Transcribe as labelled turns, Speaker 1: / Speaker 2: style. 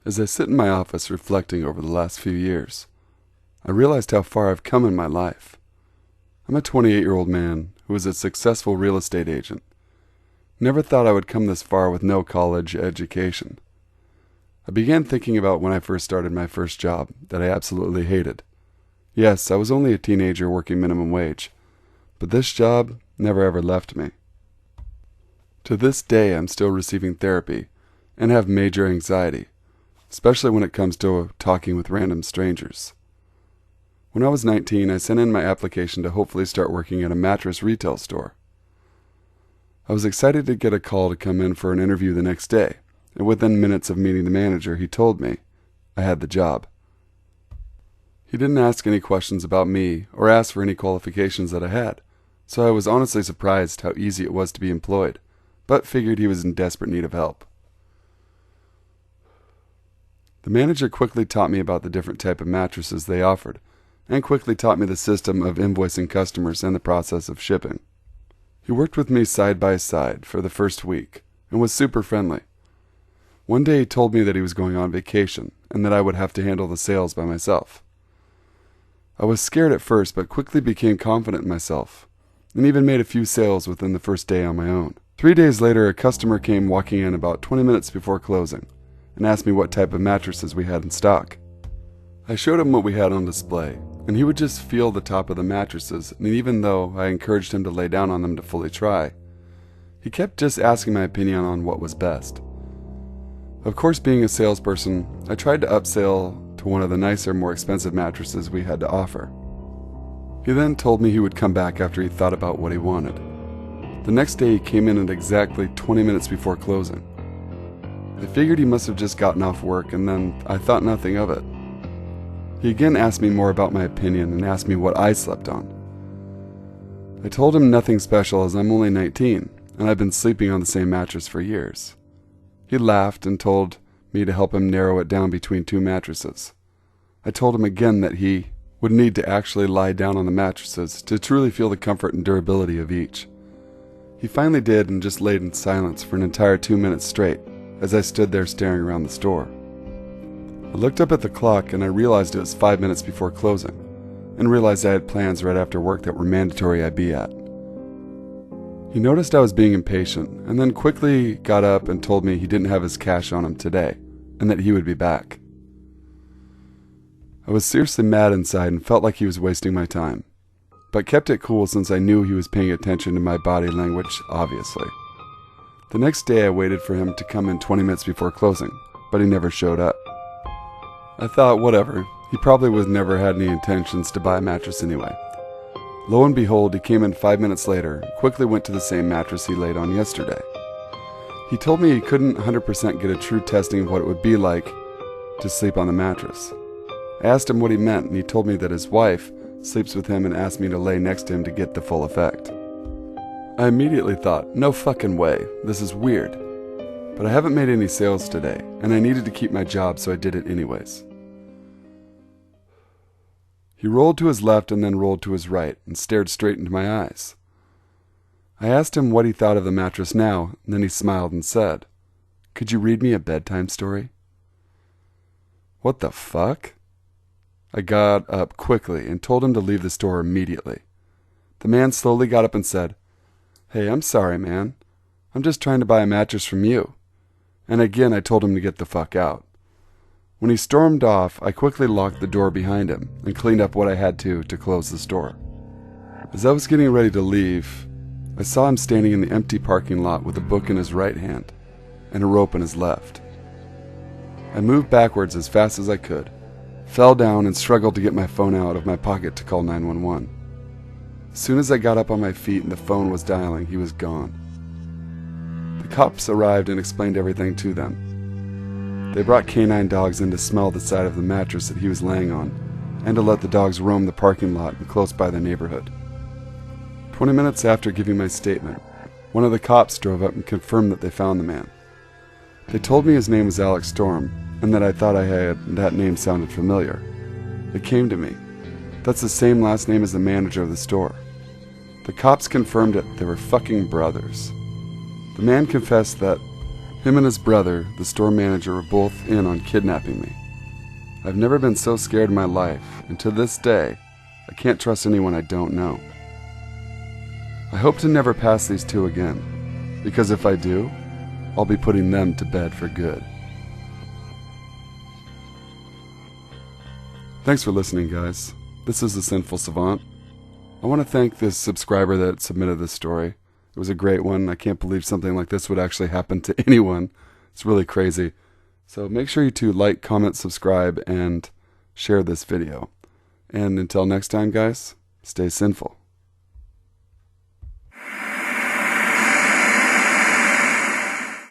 Speaker 1: As I sit in my office reflecting over the last few years, I realized how far I've come in my life. I'm a 28-year-old man who is a successful real estate agent. Never thought I would come this far with no college education. I began thinking about when I first started my first job that I absolutely hated. Yes, I was only a teenager working minimum wage, but this job never ever left me. To this day, I'm still receiving therapy and have major anxiety, especially when it comes to talking with random strangers. When I was 19, I sent in my application to hopefully start working at a mattress retail store. I was excited to get a call to come in for an interview the next day, and within minutes of meeting the manager, he told me I had the job. He didn't ask any questions about me or ask for any qualifications that I had, so I was honestly surprised how easy it was to be employed, but figured he was in desperate need of help. The manager quickly taught me about the different type of mattresses they offered, and quickly taught me the system of invoicing customers and the process of shipping. He worked with me side by side for the first week, and was super friendly. One day he told me that he was going on vacation, and that I would have to handle the sales by myself. I was scared at first, but quickly became confident in myself, and even made a few sales within the first day on my own. 3 days later, a customer came walking in about 20 minutes before closing, and asked me what type of mattresses we had in stock. I showed him what we had on display, and he would just feel the top of the mattresses, and even though I encouraged him to lay down on them to fully try, he kept just asking my opinion on what was best. Of course, being a salesperson, I tried to upsell to one of the nicer, more expensive mattresses we had to offer. He then told me he would come back after he thought about what he wanted. The next day he came in at exactly 20 minutes before closing. I figured he must have just gotten off work, and then I thought nothing of it. He again asked me more about my opinion and asked me what I slept on. I told him nothing special as I'm only 19 and I've been sleeping on the same mattress for years. He laughed and told me to help him narrow it down between two mattresses. I told him again that he would need to actually lie down on the mattresses to truly feel the comfort and durability of each. He finally did and just laid in silence for an entire 2 minutes straight as I stood there staring around the store. I looked up at the clock and I realized it was 5 minutes before closing, and realized I had plans right after work that were mandatory I be at. He noticed I was being impatient and then quickly got up and told me he didn't have his cash on him today and that he would be back. I was seriously mad inside and felt like he was wasting my time, but kept it cool since I knew he was paying attention to my body language, obviously. The next day I waited for him to come in 20 minutes before closing, but he never showed up. I thought, whatever, he probably never had any intentions to buy a mattress anyway. Lo and behold, he came in 5 minutes later and quickly went to the same mattress he laid on yesterday. He told me he couldn't 100% get a true testing of what it would be like to sleep on the mattress. I asked him what he meant, and he told me that his wife sleeps with him and asked me to lay next to him to get the full effect. I immediately thought, no fucking way, this is weird. But I haven't made any sales today, and I needed to keep my job, so I did it anyways. He rolled to his left and then rolled to his right and stared straight into my eyes. I asked him what he thought of the mattress now, and then he smiled and said, "Could you read me a bedtime story?" What the fuck? I got up quickly and told him to leave the store immediately. The man slowly got up and said, "Hey, I'm sorry, man. I'm just trying to buy a mattress from you." And again I told him to get the fuck out. When he stormed off, I quickly locked the door behind him and cleaned up what I had to close the store. As I was getting ready to leave, I saw him standing in the empty parking lot with a book in his right hand and a rope in his left. I moved backwards as fast as I could, fell down and struggled to get my phone out of my pocket to call 911. As soon as I got up on my feet and the phone was dialing, he was gone. The cops arrived and explained everything to them. They brought canine dogs in to smell the side of the mattress that he was laying on, and to let the dogs roam the parking lot and close by the neighborhood. 20 minutes after giving my statement, one of the cops drove up and confirmed that they found the man. They told me his name was Alex Storm, and that I thought that name sounded familiar. It came to me. That's the same last name as the manager of the store. The cops confirmed it. They were fucking brothers. The man confessed that Him and his brother, the store manager, were both in on kidnapping me. I've never been so scared in my life, and to this day, I can't trust anyone I don't know. I hope to never pass these two again, because if I do, I'll be putting them to bed for good. Thanks for listening, guys. This is the Sinful Savant. I want to thank this subscriber that submitted this story. It was a great one. I can't believe something like this would actually happen to anyone. It's really crazy. So make sure you to like, comment, subscribe, and share this video. And until next time, guys, stay sinful.